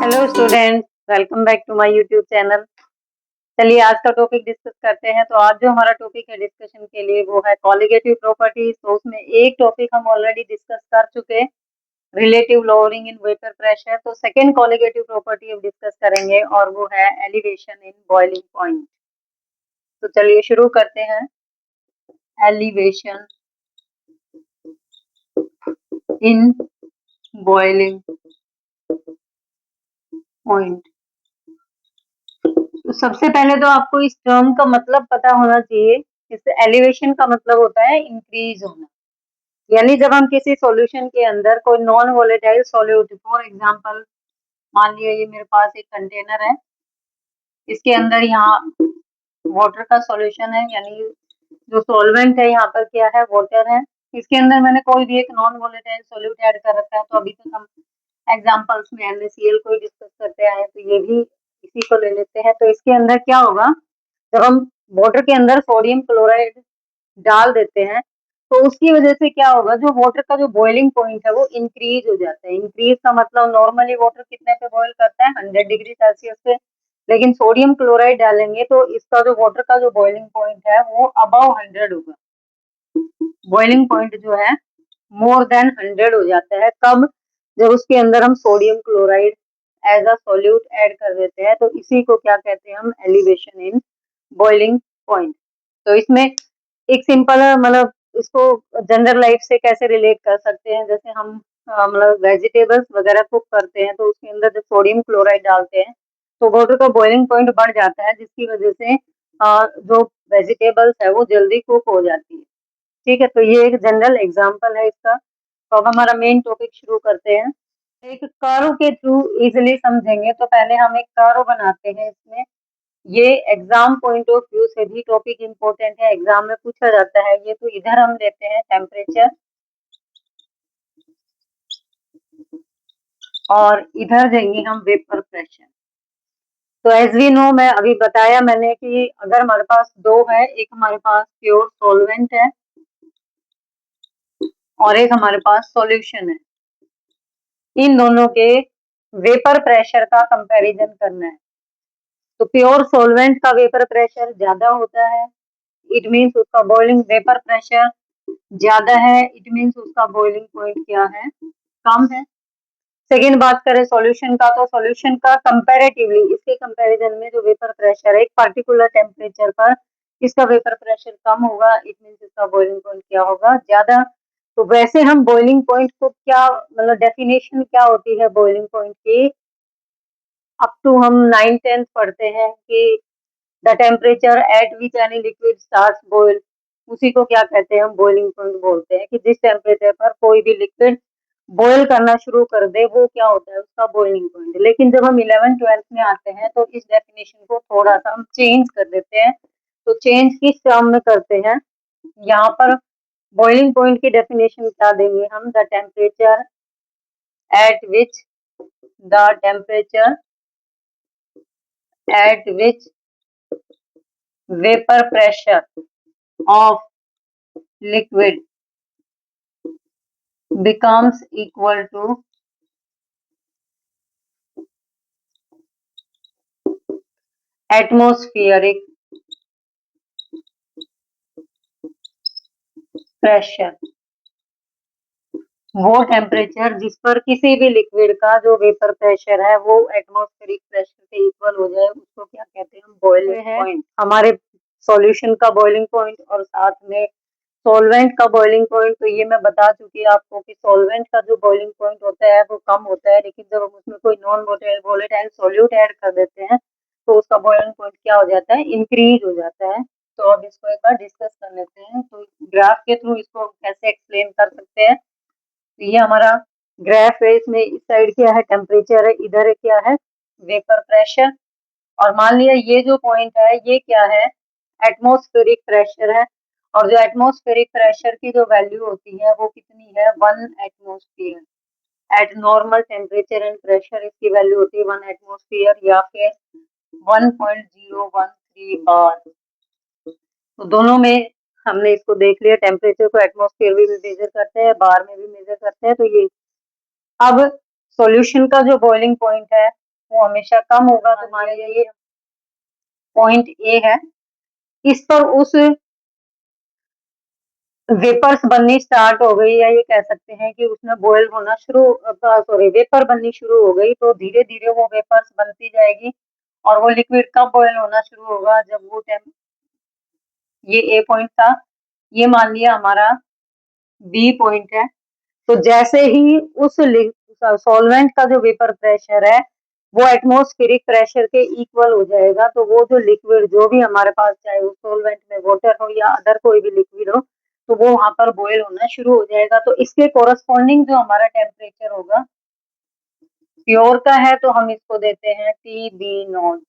Hello students, welcome back to my YouTube channel. चलिए आज का टॉपिक डिस्कस करते हैं। तो आज जो हमारा टॉपिक है डिस्कशन के लिए वो है कॉलिगेटिव प्रॉपर्टीज। तो उसमें एक टॉपिक हम ऑलरेडी डिस्कस कर चुके हैं, relative lowering in vapour pressure. तो सेकेंड कॉलिगेटिव प्रॉपर्टी हम डिस्कस करेंगे और वो है एलिवेशन इन बॉइलिंग पॉइंट। तो चलिए शुरू करते हैं। Elevation in boiling point. तो सबसे पहले तो आपको इस टर्म का मतलब पता होना चाहिए। इस एलिवेशन का मतलब होता है इंक्रीज होना, यानी जब हम किसी सॉल्यूशन के अंदर कोई non volatile solute, for example मान लिया ये मेरे पास एक कंटेनर है, इसके अंदर यहाँ वाटर का सॉल्यूशन है, यानी जो सॉल्वेंट है यहाँ पर क्या है, वाटर है। इसके अंदर मैंने कोई भी एक नॉन वोलेटाइल सॉल्यूट ऐड कर रखा है। तो अभी तक हम एग्जांपल्स में NaCl को डिस्कस करते आए, तो ये भी इसी को ले लेते हैं। तो इसके अंदर क्या होगा, जब हम वाटर के अंदर सोडियम क्लोराइड डाल देते हैं तो उसकी वजह से क्या होगा, जो वाटर का जो बॉइलिंग पॉइंट है वो इंक्रीज हो जाता है। इंक्रीज का मतलब नॉर्मली वाटर कितने पे बॉइल करता है, 100 डिग्री सेल्सियस पे, लेकिन सोडियम क्लोराइड डालेंगे तो इसका जो वाटर का जो बॉइलिंग पॉइंट है वो अबव 100 होगा। बॉइलिंग पॉइंट जो है मोर देन 100 हो जाता है। कब, जब उसके अंदर हम sodium chloride as a solute add कर देते हैं। तो इसी को क्या कहते हैं हम, एलिवेशन इन बॉइलिंग पॉइंट। तो इसमें एक सिंपल मतलब इसको जनरल लाइफ से कैसे रिलेट कर सकते हैं, जैसे हम मतलब वेजिटेबल्स वगैरह कुक करते हैं तो उसके अंदर जब सोडियम क्लोराइड डालते हैं तो वाटर का बॉइलिंग पॉइंट बढ़ जाता है, जिसकी वजह से जो वेजिटेबल्स है वो जल्दी कुक हो जाती है। ठीक है, तो ये एक जनरल एग्जांपल है इसका। तो अब हमारा मेन टॉपिक शुरू करते हैं। एक कर्व के थ्रू इजिली समझेंगे। तो पहले हम एक कर्व बनाते हैं इसमें। ये एग्जाम पॉइंट ऑफ व्यू से भी टॉपिक इंपॉर्टेंट है, एग्जाम में पूछा जाता है ये। तो इधर हम लेते हैं टेम्परेचर और इधर देंगे हम वेपर प्रेशर। तो एज वी नो, मैं अभी बताया मैंने कि अगर हमारे पास दो है, एक हमारे पास प्योर सॉल्वेंट है और एक हमारे पास सॉल्यूशन है, इन दोनों के वेपर प्रेशर का कंपैरिजन करना है। तो प्योर सॉल्वेंट का वेपर प्रेशर ज्यादा होता है, इट मीन्स उसका बॉइलिंग वेपर प्रेशर ज्यादा है, इट मीन्स उसका बॉइलिंग पॉइंट क्या है, कम है। सेकेंड बात करें सॉल्यूशन का, तो सॉल्यूशन का कंपैरेटिवली इसके कंपैरिजन में जो वेपर प्रेशर है एक पर्टिकुलर टेम्परेचर पर, इसका वेपर प्रेशर कम होगा, इट मीन्स इसका बॉइलिंग पॉइंट क्या होगा, ज्यादा। तो वैसे हम बॉइलिंग पॉइंट को क्या मतलब डेफिनेशन क्या होती है बॉइलिंग पॉइंट की, अप टू हम 9th-10th पढ़ते हैं कि the temperature at which any liquid starts boil, उसी को क्या कहते हैं हम, बॉइलिंग पॉइंट बोलते हैं। कि जिस टेम्परेचर पर कोई भी लिक्विड बॉयल करना शुरू कर दे वो क्या होता है, उसका बॉइलिंग पॉइंट। लेकिन जब हम 11th-12th में आते हैं तो इस डेफिनेशन को थोड़ा सा हम चेंज कर देते हैं। तो चेंज किस टर्म में करते हैं, यहाँ पर बॉइलिंग पॉइंट की डेफिनेशन क्या देंगे हम, the temperature at which the temperature at which vapor pressure of liquid becomes equal to atmospheric pressure। वो टेम्परेचर जिस पर किसी भी लिक्विड का जो वेपर प्रेशर है वो एटमॉस्फेरिक प्रेशर के इक्वल हो जाए, उसको क्या कहते हैं हम, बॉइलिंग पॉइंट। हमारे सॉल्यूशन का बॉइलिंग पॉइंट और साथ में सॉल्वेंट का बॉइलिंग पॉइंट। तो ये मैं बता चुकी आपको कि सॉल्वेंट का जो बॉइलिंग पॉइंट होता है वो कम होता है, लेकिन जब हम उसमें कोई नॉन वोलेटाइल सॉल्यूट ऐड कर देते हैं तो उसका बॉइलिंग पॉइंट क्या हो जाता है, इंक्रीज हो जाता है। तो अब इसको एक बार डिस्कस कर लेते हैं। तो ग्राफ के थ्रू इसको कैसे एक्सप्लेन कर सकते हैं। तो ये हमारा ग्राफ है, इसमें इस साइड क्या है, टेम्परेचर है, इधर क्या है, वेपर प्रेशर। और मान लिया ये जो पॉइंट है ये क्या है, एटमॉस्फेरिक प्रेशर है। और जो एटमॉस्फेरिक प्रेशर की जो वैल्यू होती है वो कितनी है, 1 atmosphere eight normal temperature and pressure. इसकी वैल्यू होती है 1 एटमॉस्फेयर या फिर 1.013 बार। तो दोनों में हमने इसको देख लिया, टेम्परेचर को एटमॉस्फेयर में भी मेजर करते हैं, बार में भी मेजर करते हैं। तो ये अब सॉल्यूशन का जो बॉइलिंग पॉइंट है वो हमेशा कम होगा। तो मान लिया ये पॉइंट ए है, इस पर उस वेपर्स बननी स्टार्ट हो गई, या ये कह सकते हैं कि उसमें बॉयल होना वेपर बननी शुरू हो गई। तो धीरे धीरे वो वेपर्स बनती जाएगी और वो लिक्विड कब बॉयल होना शुरू होगा, जब वो ये ए पॉइंट था, ये मान लिया हमारा बी पॉइंट है। तो जैसे ही उस सॉल्वेंट का जो वेपर प्रेशर है वो एटमॉस्फेरिक प्रेशर के इक्वल हो जाएगा, तो वो जो लिक्विड जो भी हमारे पास, चाहे वो सॉल्वेंट में वाटर हो या अदर कोई भी लिक्विड हो, तो वो वहां पर बॉयल होना शुरू हो जाएगा। तो इसके कोरस्पॉन्डिंग जो हमारा टेम्परेचर होगा, प्योर का है तो हम इसको देते हैं टी बी नॉट।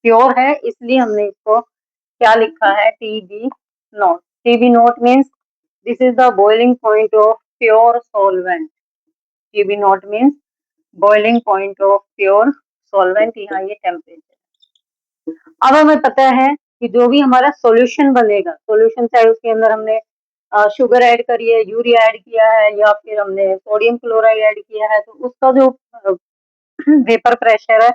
प्योर है इसलिए हमने इसको क्या लिखा है, T B nought. T B nought means this is the boiling point of pure solvent. T B nought means boiling point of pure solvent, यहाँ ये टेम्परेचर। अब हमें पता है कि जो भी हमारा सॉल्यूशन बनेगा, सॉल्यूशन चाहे उसके अंदर हमने शुगर ऐड करी है, यूरिया ऐड किया है, या फिर हमने सोडियम क्लोराइड ऐड किया है, तो उसका जो वेपर प्रेशर है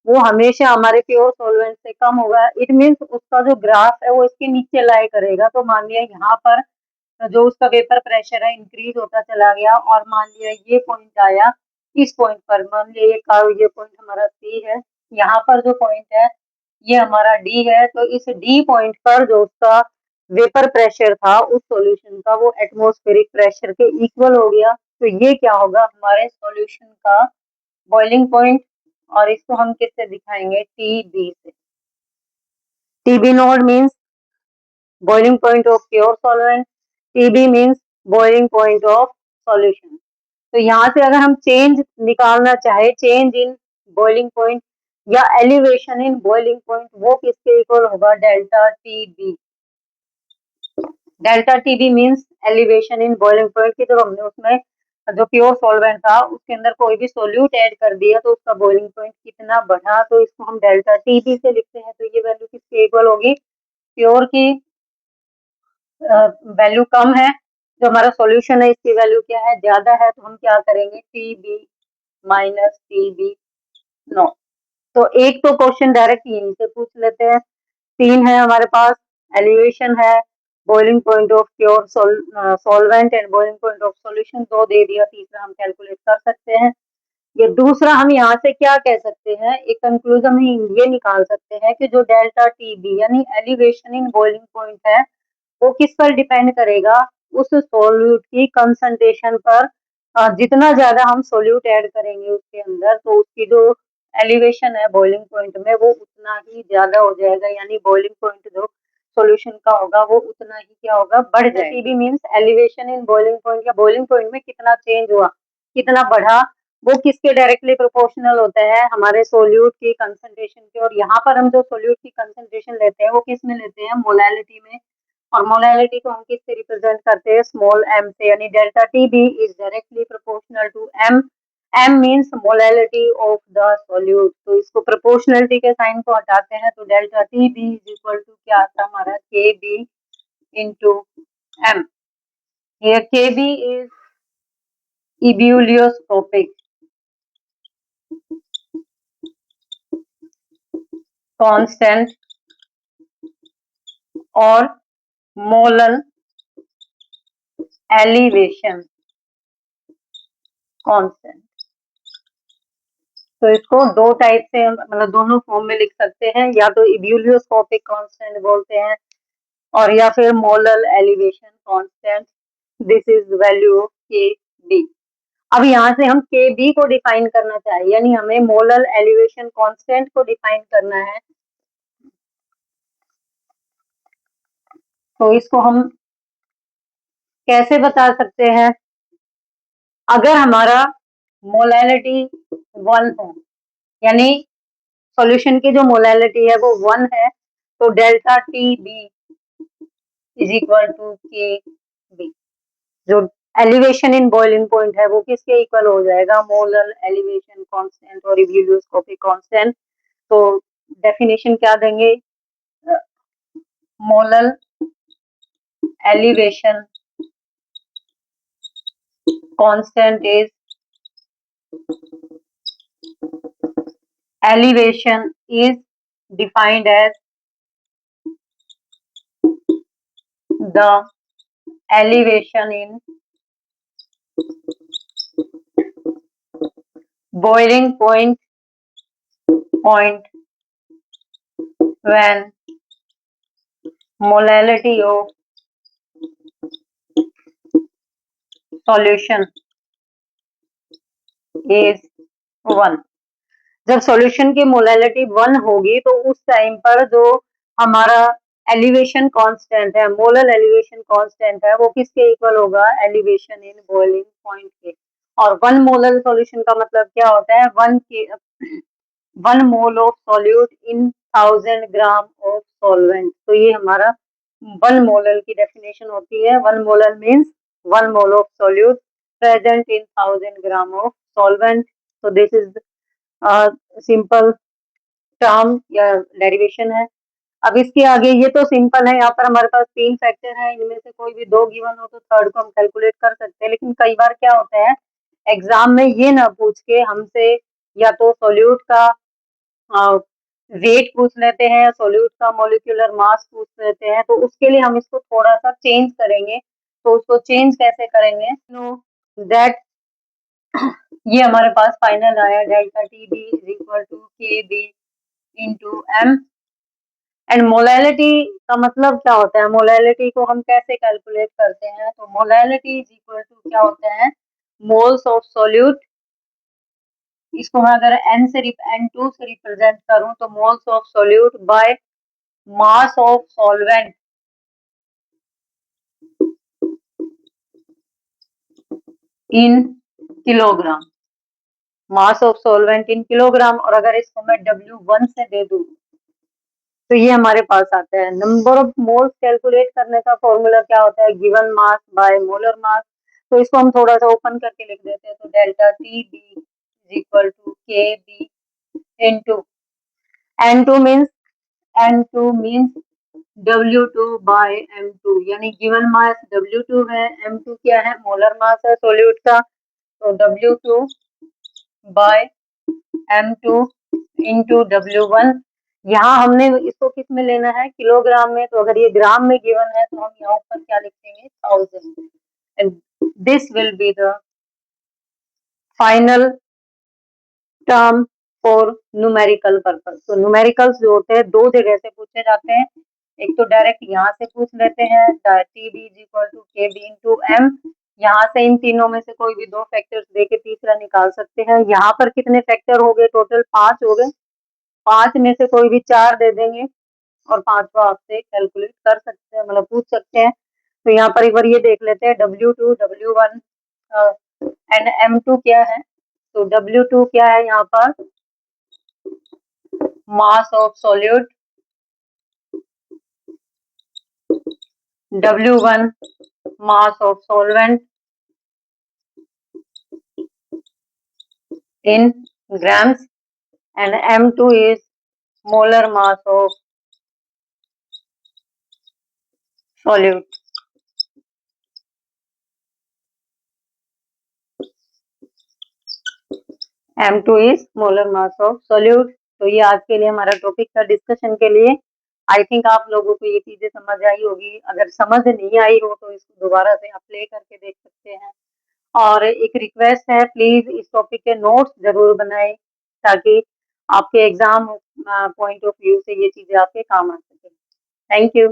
वो हमेशा हमारे प्योर सॉल्वेंट से कम होगा। इट मीन्स उसका जो ग्राफ है वो इसके नीचे लाई करेगा। तो मान लिया यहाँ पर जो उसका वेपर प्रेशर है इंक्रीज होता चला गया, और मान लिया ये पॉइंट आया, इस पॉइंट पर मान लिया ये पॉइंट हमारा सी है, यहाँ पर जो पॉइंट है ये हमारा डी है। तो इस डी पॉइंट पर जो उसका वेपर प्रेशर था उस सॉल्यूशन का, वो एटमॉस्फेरिक प्रेशर के इक्वल हो गया। तो ये क्या होगा, हमारे सॉल्यूशन का बॉइलिंग पॉइंट। और इसको हम किससे दिखाएंगे, टी बी से। T B nought means boiling point of pure solvent, TB means boiling point of solution। तो यहाँ से अगर हम चेंज निकालना चाहे, चेंज इन बॉइलिंग पॉइंट या एलिवेशन इन बॉइलिंग पॉइंट, वो किसके इक्वल होगा, delta T B. Delta T B means elevation in boiling point की। जब हमने उसमें जो प्योर सॉल्वेंट था उसके अंदर कोई भी सोल्यूट ऐड कर दिया तो उसका बॉइलिंग पॉइंट कितना बढ़ा, तो इसको हम डेल्टा टी बी से लिखते हैं। तो ये वैल्यू किसके इक्वल होगी, प्योर की वैल्यू कम है, जो हमारा सॉल्यूशन है इसकी वैल्यू क्या है, ज्यादा है। तो हम क्या करेंगे, T B minus T B nought. तो एक तो क्वेश्चन डायरेक्ट यहीं से पूछ लेते हैं। तीन है हमारे पास, एलिवेशन है, boiling point of pure solvent and boiling point of solution, दो दे दिया। तीसरा हम कैलकुलेट कर सकते हैं। ये दूसरा हम यहाँ से क्या कह सकते हैं, एक कंक्लूजन हम ये निकाल सकते हैं कि जो डेल्टा टी बी यानी एलिवेशन इन बॉइलिंग पॉइंट है, वो किस पर डिपेंड करेगा, उस सोल्यूट की कंसंट्रेशन पर। जितना ज्यादा हम सोल्यूट ऐड करेंगे उसके अंदर, तो उसकी जो एलिवेशन है बॉइलिंग पॉइंट में वो उतना ही ज्यादा हो जाएगा, यानी बॉइलिंग पॉइंट जो सॉल्यूशन का होगा वो उतना ही क्या होगा, बढ़ जाएगा। TB means elevation in boiling point, या बॉइलिंग पॉइंट में कितना चेंज हुआ, कितना बढ़ा, वो किसके डायरेक्टली प्रोपोर्शनल होता है, हमारे सोल्यूट की कंसंट्रेशन के। और यहाँ पर हम जो सोल्यूट की कंसंट्रेशन लेते हैं वो किस में लेते हैं, मोलैलिटी में। और मोलैलिटी को हम किससे रिप्रेजेंट करते हैं, स्मॉल m से, यानी delta T B is directly proportional to m। m means molality of the solute. तो इसको प्रोपोर्शनलिटी के साइन को हटाते हैं, तो delta T B is equal to क्या आता है हमारा, K B into m। Here K B is ebullioscopic constant और मोलल एलिवेशन कांस्टेंट। तो इसको दो टाइप से मतलब दोनों फॉर्म में लिख सकते हैं, या तो ebullioscopic कांस्टेंट बोलते हैं और या फिर molal elevation constant. This is value of के बी। अब यहाँ से हम के बी को डिफाइन करना चाहिए, यानी हमें मोलल एलिवेशन कांस्टेंट को डिफाइन करना है। तो इसको हम कैसे बता सकते हैं, अगर हमारा मोलैलिटी 1 हो, यानी सॉल्यूशन की जो मोलैलिटी है वो 1 है, तो delta T B is equal to K B. जो एलिवेशन इन बॉइलिंग पॉइंट है वो किसके इक्वल हो जाएगा, मोलर एलिवेशन कांस्टेंट और ebullioscopic कांस्टेंट। तो डेफिनेशन क्या देंगे, molar elevation constant is elevation is defined as the elevation in boiling point when molality of solution is 1। जब सॉल्यूशन की मोलैलिटी 1 होगी तो उस टाइम पर जो हमारा एलिवेशन कांस्टेंट है, मोलल एलिवेशन कांस्टेंट है, वो किसके इक्वल होगा? एलिवेशन इन बॉइलिंग पॉइंट के। और 1 मोलल सॉल्यूशन का मतलब क्या होता है? 1 mole of solute in 1000 gram of solvent. तो ये हमारा 1 मोलल की डेफिनेशन होती है। 1 molal means 1 mole of solute present in 1000 gram of solvent. तो दिस इज सिंपल टर्म या डेरिवेशन है। अब इसके आगे ये तो सिंपल है, यहाँ पर हमारे पास 3 फैक्टर है, इनमें से कोई भी 2 गिवन हो तो थर्ड को हम कैलकुलेट कर सकते हैं। लेकिन कई बार क्या होता है, एग्जाम में ये ना पूछ के हमसे या तो सॉल्यूट का वेट पूछ लेते हैं, सॉल्यूट का मॉलिक्यूलर मास पूछ लेते हैं, तो उसके लिए हम इसको थोड़ा सा चेंज करेंगे। तो उसको चेंज कैसे करेंगे? नो दैट ये हमारे पास फाइनल आया delta T B is equal to K B into M. And molality का मतलब क्या होता है? मोलैलिटी को हम कैसे कैलकुलेट करते हैं? तो मोलैलिटी इज इक्वल टू क्या होता है? Moles of solute. इसको मैं अगर N2 से रिप्रेजेंट करूं तो moles of solute by mass of solvent in kilogram. Mass of solvent in kilogram. और अगर इसको मैं W1 से दे दूं तो ये हमारे पास आता है। नंबर ऑफ मोल्स कैलकुलेट करने का फॉर्मूला क्या होता है? Given mass by molar mass. तो इसको हम थोड़ा सा ओपन करके लिख देते हैं। तो delta T B is equal to K B into N2 means W2 by M2, यानी गिवन मास W2 है, M2 क्या है? मोलर मास है सॉल्यूट का। तो W2 by M2 into W1। यहाँ हमने इसको किस में लेना है? किलोग्राम में। तो अगर ये ग्राम में गिवन है तो हम यहाँ पर क्या लिखेंगे? 1000। And this will be the final term for numerical purpose. तो न्यूमेरिकल्स जो होते हैं 2 जगह से पूछे जाते हैं। एक तो डायरेक्ट यहाँ से पूछ लेते हैं, T B is equal to K B into M. यहाँ से इन तीनों में से कोई भी 2 फैक्टर्स देके तीसरा निकाल सकते हैं। यहाँ पर कितने फैक्टर हो गए? टोटल 5 हो गए। 5 में से कोई भी 4 दे देंगे और 5वां आपसे कैलकुलेट कर सकते हैं, मतलब पूछ सकते हैं। तो यहाँ पर एक बार ये देख लेते हैं W2, W1 एंड M2 क्या है। तो W2 क्या है यहाँ पर? Mass of solute. W1 mass of solvent in grams and M2 is molar mass of solute. M2 is molar mass of solute। तो ये आज के लिए हमारा टॉपिक था डिस्कशन के लिए। आई थिंक आप लोगों को ये चीजें समझ आई होगी। अगर समझ नहीं आई हो तो इसको दोबारा से आप प्ले करके देख सकते हैं। और एक रिक्वेस्ट है, प्लीज इस टॉपिक के नोट्स जरूर बनाएं ताकि आपके एग्जाम पॉइंट ऑफ व्यू से ये चीजें आपके काम आ सके। Thank you.